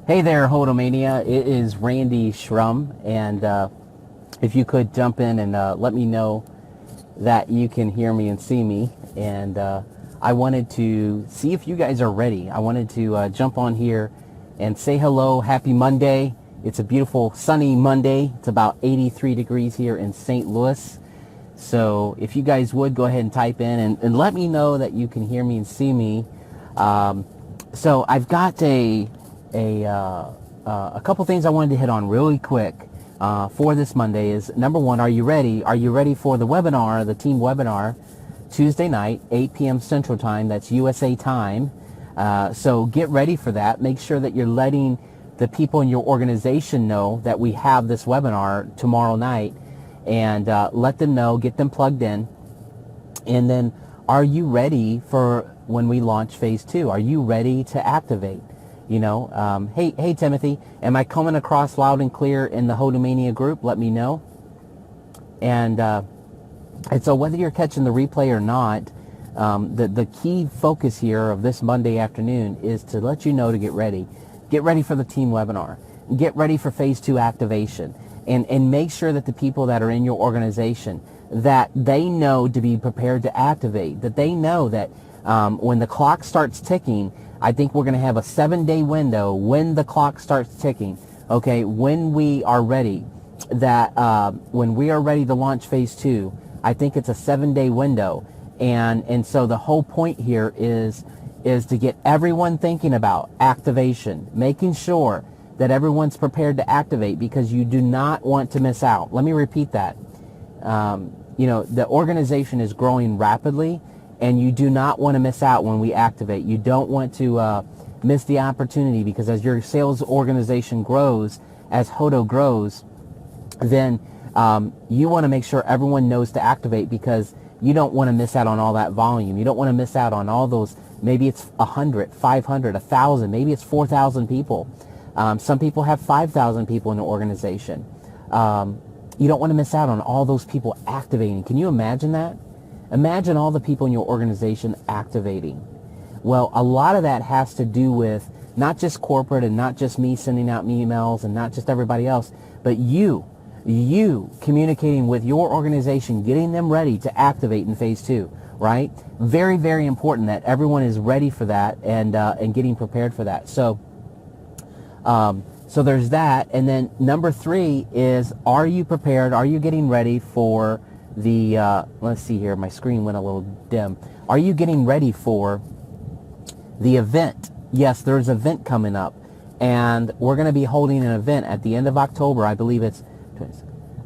Hey there, hodomania. It is Randy Shrum, and if you could jump in and let me know that you can hear me and see me. And I wanted to see if you guys are ready. I wanted to jump on here and say hello. Happy Monday. It's a beautiful sunny Monday. It's about 83 degrees here in St. Louis. So if you guys would go ahead and type in and let me know that you can hear me and see me. So I've got a couple things I wanted to hit on really quick for this Monday. Is number one, are you ready? Are you ready for the webinar, the team webinar, Tuesday night, 8 p.m. Central Time? That's USA time. So get ready for that. Make sure that you're letting the people in your organization know that we have this webinar tomorrow night, and let them know, get them plugged in. And then, are you ready for when we launch phase 2? Are you ready to activate? You know, hey Timothy, am I coming across loud and clear in the Hodomania group? Let me know. And so whether you're catching the replay or not, the key focus here of this Monday afternoon is to let you know to get ready. Get ready for the team webinar. Get ready for phase 2 activation. And make sure that the people that are in your organization, that they know to be prepared to activate, that they know that when the clock starts ticking, I think we're going to have a 7-day window when the clock starts ticking, okay, when we are ready, that when we are ready to launch phase 2, I think it's a 7-day window. And so the whole point here is to get everyone thinking about activation, making sure that everyone's prepared to activate, because you do not want to miss out. Let me repeat that. You know, the organization is growing rapidly, and you do not want to miss out when we activate. You don't want to miss the opportunity, because as your sales organization grows, as Hodo grows, then you want to make sure everyone knows to activate, because you don't want to miss out on all that volume. You don't want to miss out on all those. Maybe it's 100, 500, 1,000. Maybe it's 4,000 people. Some people have 5,000 people in the organization. You don't want to miss out on all those people activating. Can you imagine that? Imagine all the people in your organization activating. Well, a lot of that has to do with not just corporate and not just me sending out emails and not just everybody else, but you communicating with your organization, getting them ready to activate in phase 2, right? Very, very important that everyone is ready for that and getting prepared for that. So there's that. And then number 3 is, are you prepared? Are you getting ready for the, let's see here, my screen went a little dim. Are you getting ready for the event? Yes, there's an event coming up, and we're going to be holding an event at the end of October. I believe it's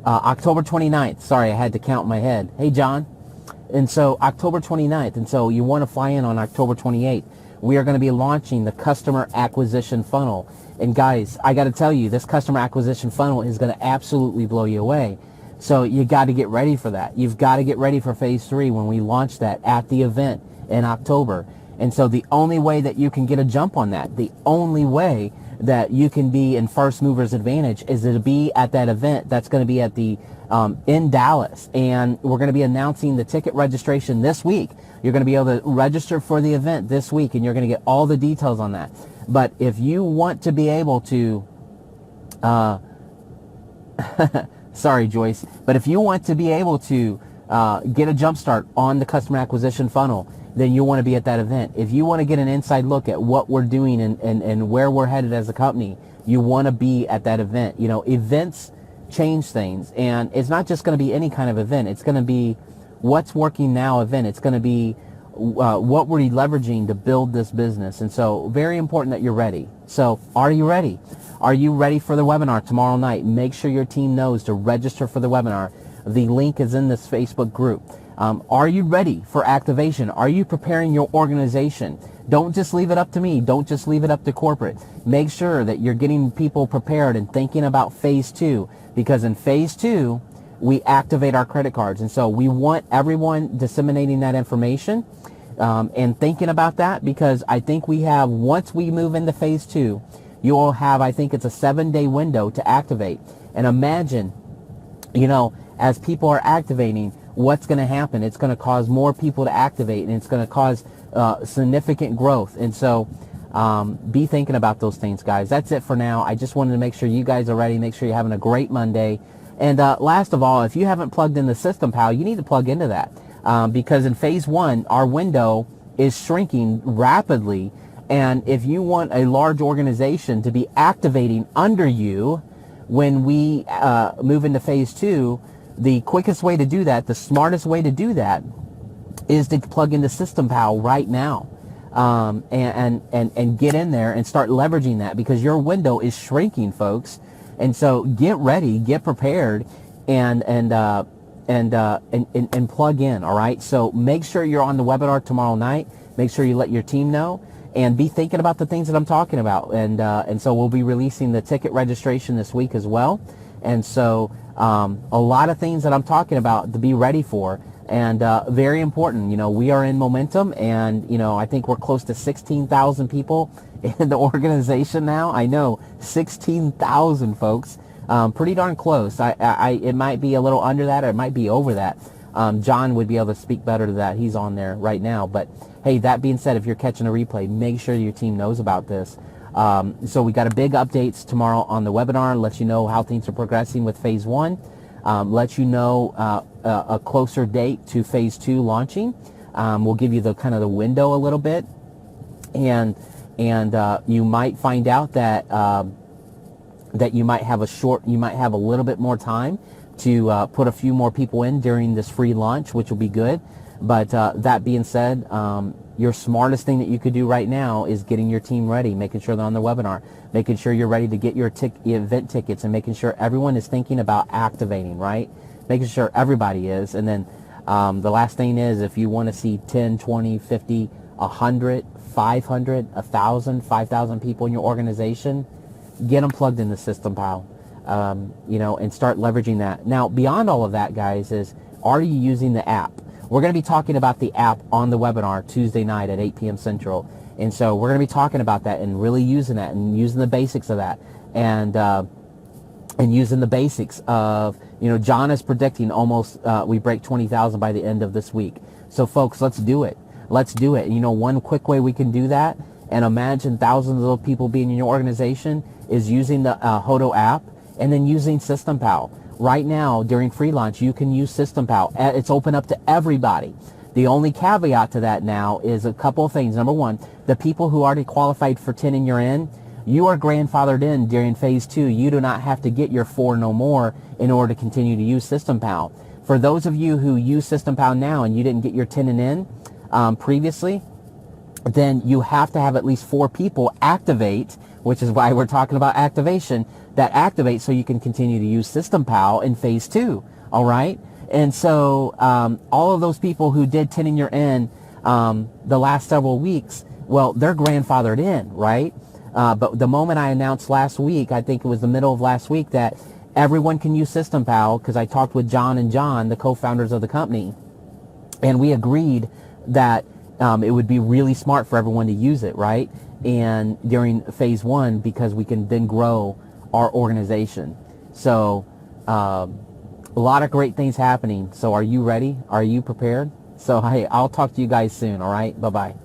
October 29th. Sorry, I had to count in my head. Hey, John. And so October 29th, and so you want to fly in on October 28th. We are going to be launching the customer acquisition funnel. And guys, I got to tell you, this customer acquisition funnel is going to absolutely blow you away. So you got to get ready for that. You've got to get ready for phase 3 when we launch that at the event in October. And so the only way that you can get a jump on that, the only way that you can be in first mover's advantage, is to be at that event. That's going to be at the in Dallas, and we're going to be announcing the ticket registration this week. You're going to be able to register for the event this week, and you're going to get all the details on that. But if you want to be able to sorry, Joyce. But if you want to be able to get a jump start on the customer acquisition funnel, then you want to be at that event. If you want to get an inside look at what we're doing and where we're headed as a company, you want to be at that event. You know, events change things, and it's not just going to be any kind of event. It's going to be what's working now event. It's going to be what we're leveraging to build this business. And so very important that you're ready. So are you ready? Are you ready for the webinar tomorrow night? Make sure your team knows to register for the webinar. The link is in this Facebook group. Are you ready for activation? Are you preparing your organization? Don't just leave it up to me. Don't just leave it up to corporate. Make sure that you're getting people prepared and thinking about phase 2, because in phase 2, we activate our credit cards. And so we want everyone disseminating that information and thinking about that, because I think we have, once we move into phase 2, you will have, I think it's a 7-day window to activate. And imagine, you know, as people are activating, what's going to happen? It's going to cause more people to activate, and it's going to cause significant growth. And so Be thinking about those things, guys. That's it for now. I just wanted to make sure you guys are ready. Make sure you're having a great Monday. And last of all, if you haven't plugged in the System Pal, you need to plug into that. Because in phase 1, our window is shrinking rapidly. And if you want a large organization to be activating under you when we move into phase 2, the quickest way to do that, the smartest way to do that, is to plug into System Pal right now. And get in there and start leveraging that, because your window is shrinking, folks. And so get ready, get prepared, and plug in. All right. So make sure you're on the webinar tomorrow night. Make sure you let your team know, and be thinking about the things that I'm talking about. And so we'll be releasing the ticket registration this week as well. And so a lot of things that I'm talking about to be ready for. And very important, we are in momentum, and, I think we're close to 16,000 people in the organization now. I know, 16,000 folks, pretty darn close. It might be a little under that, or it might be over that. John would be able to speak better to that. He's on there right now. But hey, that being said, if you're catching a replay, make sure your team knows about this. So we got a big updates tomorrow on the webinar, let you know how things are progressing with phase 1. Let you know a closer date to phase 2 launching. We'll give you the kind of the window a little bit, and you might find out that that you might have a little bit more time to put a few more people in during this free launch, which will be good. But that being said, your smartest thing that you could do right now is getting your team ready, making sure they're on the webinar, making sure you're ready to get your event tickets, and making sure everyone is thinking about activating, right? Making sure everybody is. And then the last thing is, if you want to see 10, 20, 50, 100, 500, 1,000, 5,000 people in your organization, get them plugged in the System Pal, and start leveraging that. Now, beyond all of that, guys, is, are you using the app? We're going to be talking about the app on the webinar Tuesday night at 8 p.m. Central. And so we're going to be talking about that and really using that and using the basics of that. And using the basics of, John is predicting almost we break 20,000 by the end of this week. So folks, let's do it. Let's do it. One quick way we can do that, and imagine thousands of people being in your organization, is using the Hodo app and then using System Pal. Right now, during free launch, you can use System Pal. It's open up to everybody. The only caveat to that now is a couple of things. Number one, the people who already qualified for 10 and you're in, you are grandfathered in during phase 2. You do not have to get your 4 no more in order to continue to use System Pal. For those of you who use System Pal now and you didn't get your 10 and in previously, then you have to have at least 4 people activate, which is why we're talking about activation, that activate so you can continue to use System Pal in phase 2. All right. And so all of those people who did 10 and you're in the last several weeks, well, they're grandfathered in, right? But the moment I announced last week, I think it was the middle of last week, that everyone can use System Pal, because I talked with John and John, the co-founders of the company, and we agreed that it would be really smart for everyone to use it, right? And during phase 1, because we can then grow our organization. So a lot of great things happening. So are you ready? Are you prepared? So hey, I'll talk to you guys soon. All right. Bye-bye.